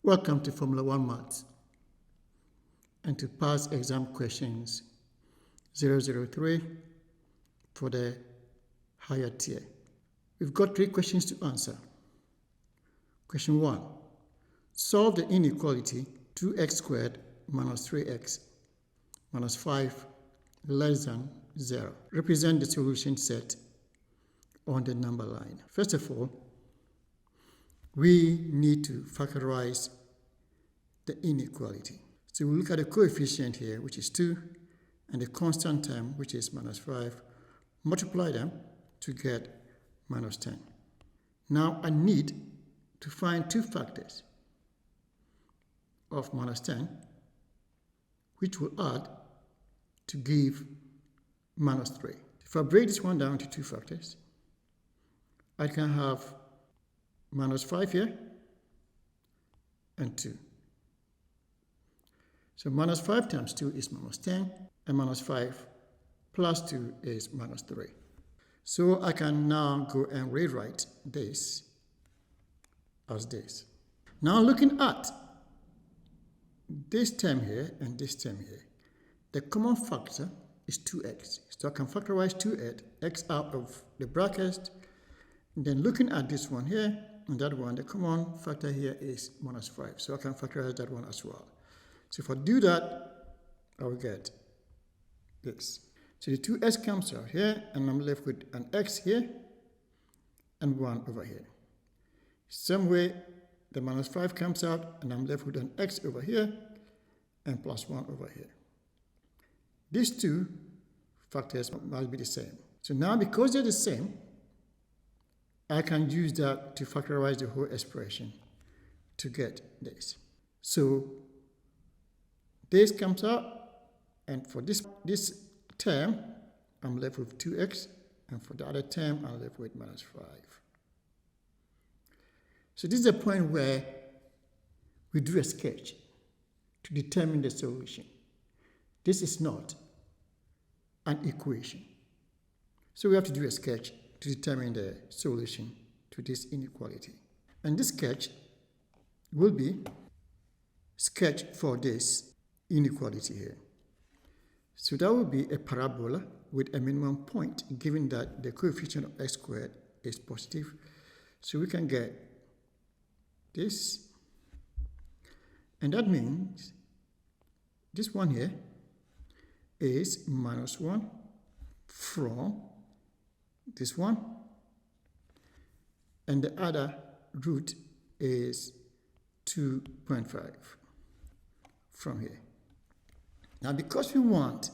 Welcome to Formula 1 Maths and to past exam questions 003 for the higher tier. We've got 3 questions to answer. Question 1. Solve the inequality 2x squared minus 3x minus 5 less than 0. Represent the solution set on the number line. First of all, we need to factorize the inequality. So we look at the coefficient here, which is 2, and the constant term, which is minus 5. Multiply them to get minus 10. Now I need to find 2 factors of minus 10, which will add to give minus 3. If I break this one down to 2 factors, I can have minus 5 here and 2. So minus 5 times 2 is minus 10, and minus 5 plus 2 is minus 3. So I can now go and rewrite this as this. Now looking at this term here and this term here, the common factor is 2x. So I can factorize 2x out of the brackets. And then looking at this one here and that one, the common factor here is minus 5. So I can factorize that one as well. So if I do that, I will get this. So the 2x comes out here, and I'm left with an x here and 1 over here. Same way, the minus 5 comes out, and I'm left with an x over here and plus 1 over here. These 2 factors must be the same. So now, because they're the same, I can use that to factorize the whole expression to get this. So this comes out, and for this term, I'm left with 2x, and for the other term, I'm left with minus 5. So this is the point where we do a sketch to determine the solution. This is not an equation. So we have to do a sketch to determine the solution to this inequality. And this sketch will be sketched for this inequality here. So that will be a parabola with a minimum point, given that the coefficient of x squared is positive. So we can get this, and that means this one here is minus 1 from this one, and the other root is 2.5 from here. Now, because we want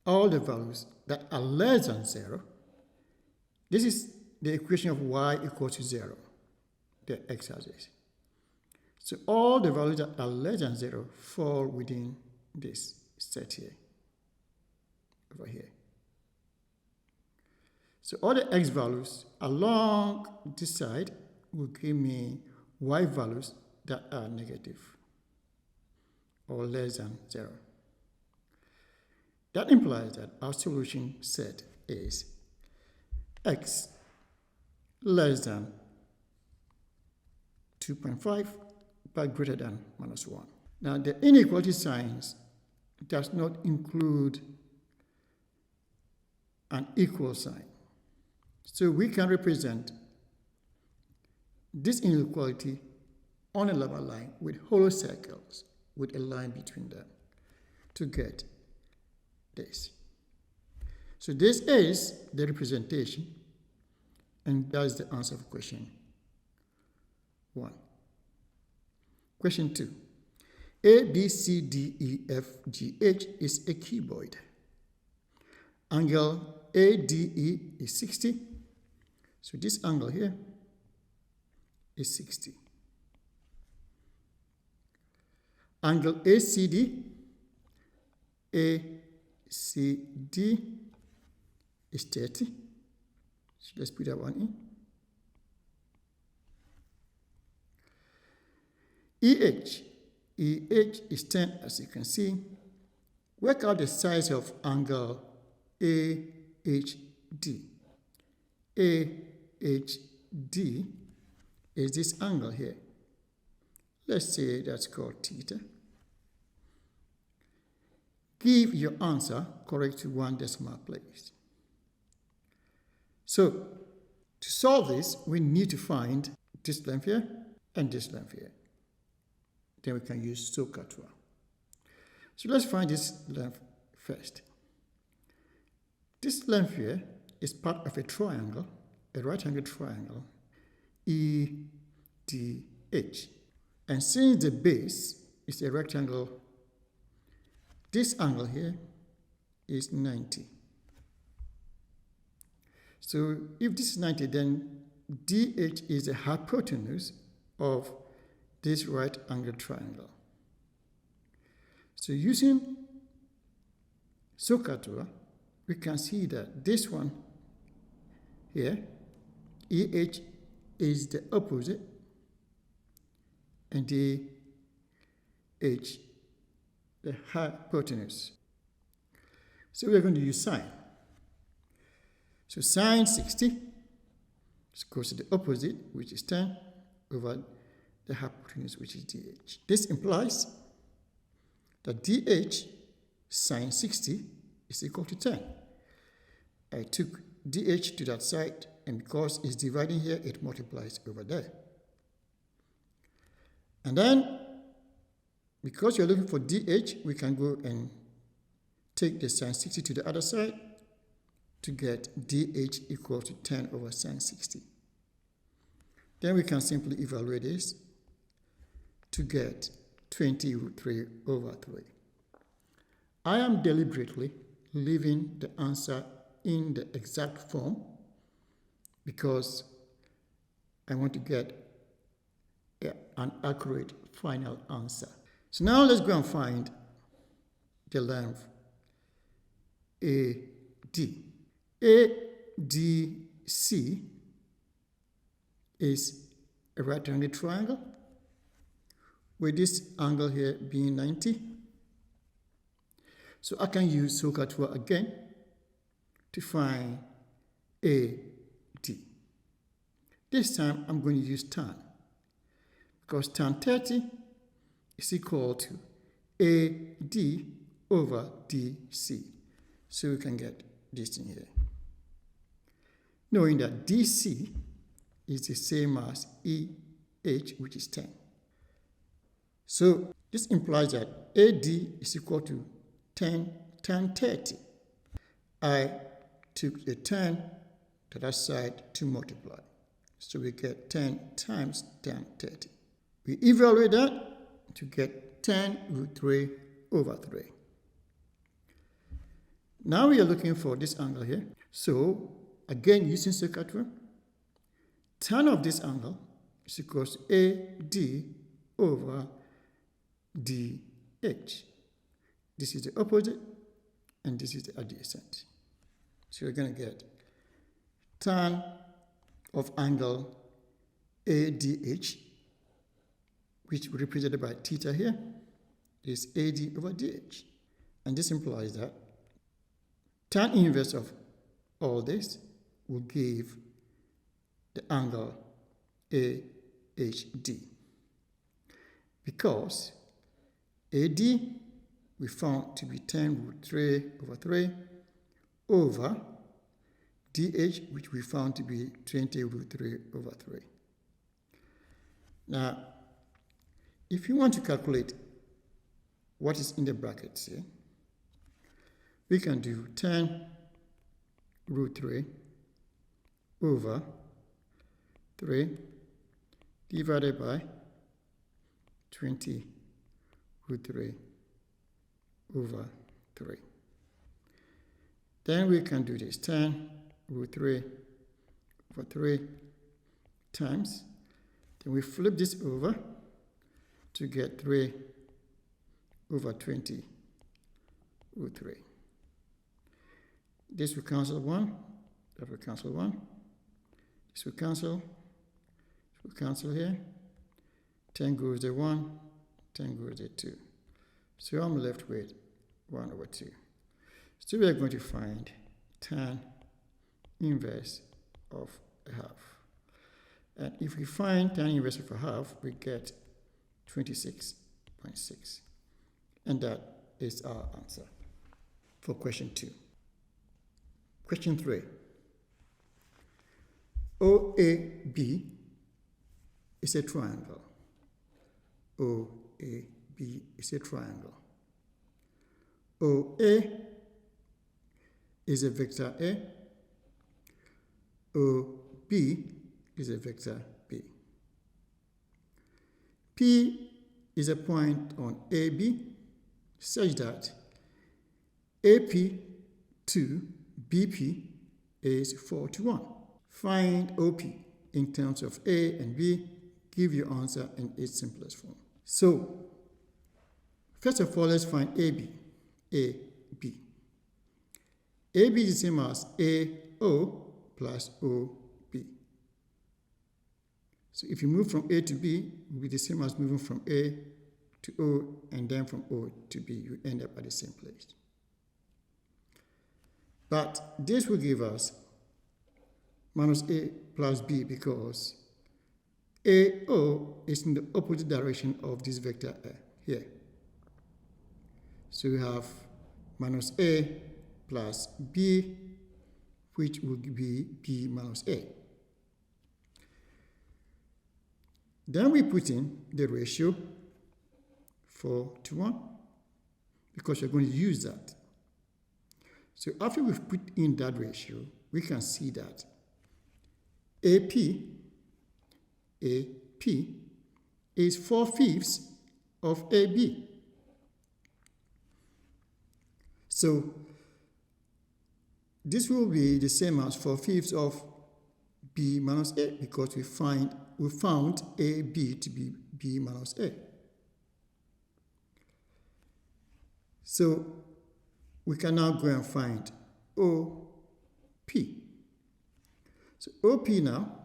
all the values that are less than 0, this is the equation of y equals to 0, the x-axis. So all the values that are less than 0 fall within this set here, over here. So all the x values along this side will give me y values that are negative or less than 0. That implies that our solution set is x less than 2.5 but greater than minus 1. Now the inequality signs does not include an equal sign. So we can represent this inequality on a level line with hollow circles with a line between them to get this. So this is the representation, and that's the answer for question 1. Question 2. A, B, C, D, E, F, G, H is a cuboid. Angle ADE is 60. So this angle here is 60. Angle ACD is 30. So let's put that one in. EH is 10, as you can see. Work out the size of angle AHD. AHD is this angle here. Let's say that's called theta. Give your answer correct to 1 decimal place. So, to solve this, we need to find this length here and this length here. Then we can use SOHCAHTOA. So let's find this length first. This length here is part of a triangle, a right-angled triangle, EDH. And since the base is a rectangle, this angle here is 90. So if this is 90, then DH is the hypotenuse of this right-angled triangle. So using SOHCAHTOA, we can see that this one here, EH, is the opposite, and DH, the hypotenuse. So we're going to use sine. So sine 60 is equal to the opposite, which is 10, over the hypotenuse, which is DH. This implies that DH sine 60 is equal to 10. I took DH to that side, and because it's dividing here, it multiplies over there. And then, because you're looking for DH, we can go and take the sine 60 to the other side to get DH equal to 10 over sine 60. Then we can simply evaluate this to get 20 root 3 over 3. I am deliberately leaving the answer in the exact form because I want to get an accurate final answer. So now let's go and find the length AD. ADC is a right-angled triangle with this angle here being 90. So I can use SOHCAHTOA again to find AD. This time I'm going to use tan, because tan 30 is equal to AD over DC. So we can get this in here. Knowing that DC is the same as EH, which is 10. So this implies that AD is equal to 10 tan 30. I took the 10 to that side to multiply. So we get 10 times tan 30. We evaluate that to get 10 root 3 over 3. Now we are looking for this angle here. So again, using SOHCAHTOA, tan of this angle is equal to AD over DH. This is the opposite, and this is the adjacent. So we're going to get tan of angle ADH, which represented by theta here, is AD over DH. And this implies that tan inverse of all this will give the angle AHD. Because AD we found to be 10 root 3 over 3 over DH, which we found to be 20 root 3 over 3. Now, if you want to calculate what is in the brackets here, we can do 10 root 3 over 3 divided by 20 root 3 over 3. Then we can do this 10 root 3 over 3 times. Then we flip this over to get 3 over 20 root 3. This will cancel 1, that will cancel 1. This will cancel, this will cancel here. 10 goes to 1, 10 goes to 2. So I'm left with 1 over 2. So we are going to find tan inverse of a half. And if we find tan inverse of a half, we get 26.6. And that is our answer for question 2. Question 3. OAB is a triangle. OAB is a triangle. OA is a vector A. OB is a vector B. P is a point on AB such that AP to BP is 4 to 1. Find OP in terms of A and B. Give your answer in its simplest form. So, first of all, let's find AB. AB. AB is the same as AO plus OB. So if you move from A to B, it will be the same as moving from A to O and then from O to B. You end up at the same place. But this will give us minus A plus B because AO is in the opposite direction of this vector A here. So we have minus A plus B, which will be B minus A. Then we put in the ratio 4 to 1 because we're going to use that. So after we've put in that ratio, we can see that AP is 4/5 of AB. So this will be the same as 4/5 of B minus A because we found AB to be B minus A. So we can now go and find OP. So OP now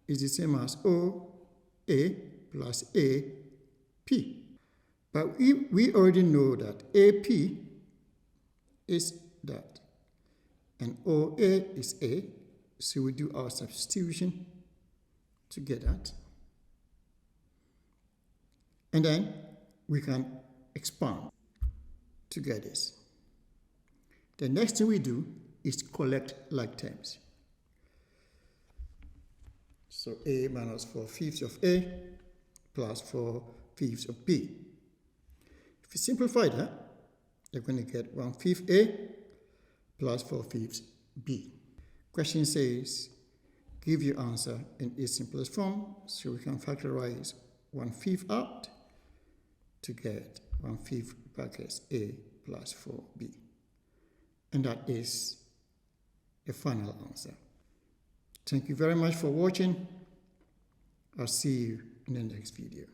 is the same as OA plus AP. But we already know that AP is that and OA is A. So we do our substitution to get that. And then we can expand to get this. The next thing we do is collect like terms. So A minus 4/5 of A plus 4/5 of B. If you simplify that, you're going to get 1/5 A plus 4/5 B. Question says, give your answer in its simplest form, so we can factorize 1/5 out to get 1/5 brackets A plus 4B. And that is the final answer. Thank you very much for watching. I'll see you in the next video.